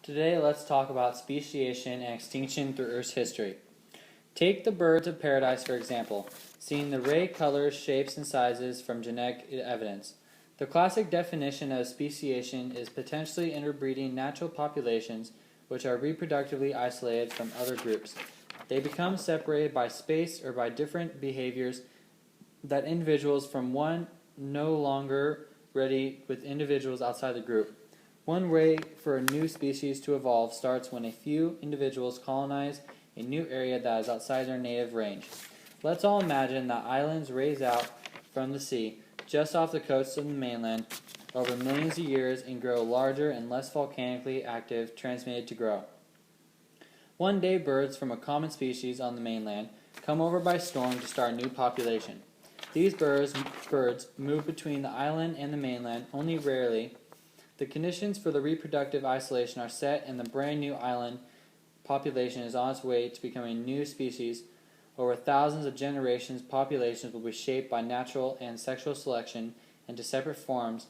Today, let's talk about speciation and extinction through Earth's history. Take the birds of paradise for example, seeing the ray colors, shapes, and sizes from genetic evidence. The classic definition of speciation is potentially interbreeding natural populations which are reproductively isolated from other groups. They become separated by space or by different behaviors that individuals from one no longer ready with individuals outside the group. One way for a new species to evolve starts when a few individuals colonize a new area that is outside their native range. Let's all imagine that islands raise out from the sea, just off the coast of the mainland, over millions of years and grow larger and less volcanically active, transmitted to grow. One day birds from a common species on the mainland come over by storm to start a new population. These birds move between the island and the mainland only rarely. The conditions for the reproductive isolation are set and the brand new island population is on its way to becoming a new species. Over thousands of generations, populations will be shaped by natural and sexual selection into separate forms,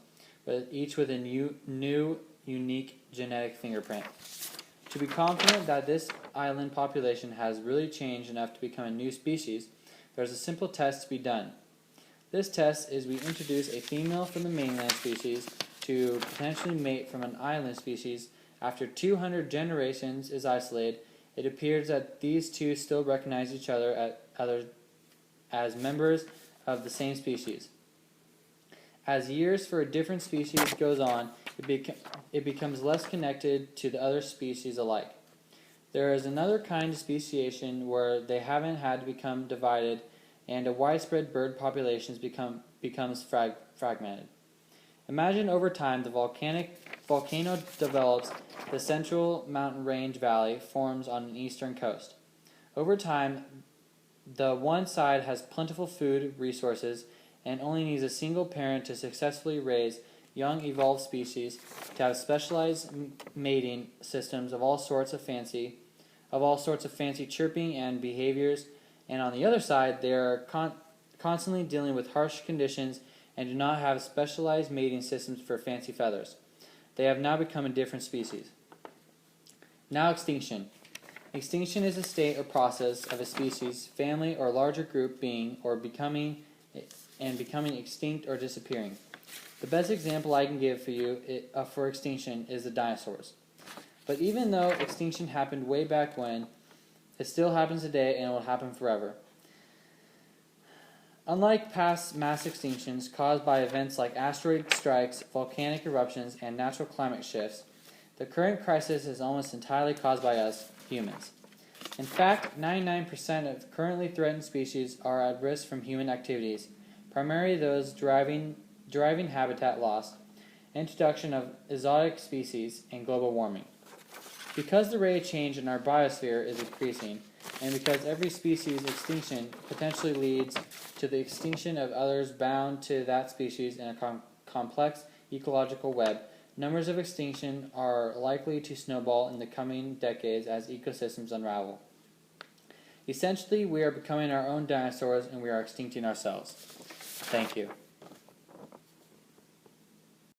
but each with a new, unique genetic fingerprint. To be confident that this island population has really changed enough to become a new species, there's a simple test to be done. This test is we introduce a female from the mainland species to potentially mate from an island species. After 200 generations is isolated, it appears that these two still recognize each other as members of the same species. As years for a different species goes on, it becomes less connected to the other species alike. There is another kind of speciation where they haven't had to become divided and a widespread bird population becomes fragmented. Imagine over time the volcano develops, the central mountain range valley forms on an eastern coast. Over time, the one side has plentiful food resources and only needs a single parent to successfully raise young evolved species, to have specialized mating systems of all sorts of fancy chirping and behaviors, and on the other side they are constantly dealing with harsh conditions and do not have specialized mating systems for fancy feathers. They have now become a different species. Now extinction. Extinction is a state or process of a species, family, or larger group being or becoming extinct or disappearing. The best example I can give for you for extinction is the dinosaurs. But even though extinction happened way back when, it still happens today and it will happen forever. Unlike past mass extinctions caused by events like asteroid strikes, volcanic eruptions, and natural climate shifts, the current crisis is almost entirely caused by us, humans. In fact, 99% of currently threatened species are at risk from human activities, primarily those driving habitat loss, introduction of exotic species, and global warming. Because the rate of change in our biosphere is increasing, and because every species extinction potentially leads to the extinction of others bound to that species in a complex ecological web, numbers of extinction are likely to snowball in the coming decades as ecosystems unravel. Essentially, we are becoming our own dinosaurs and we are extincting ourselves. Thank you.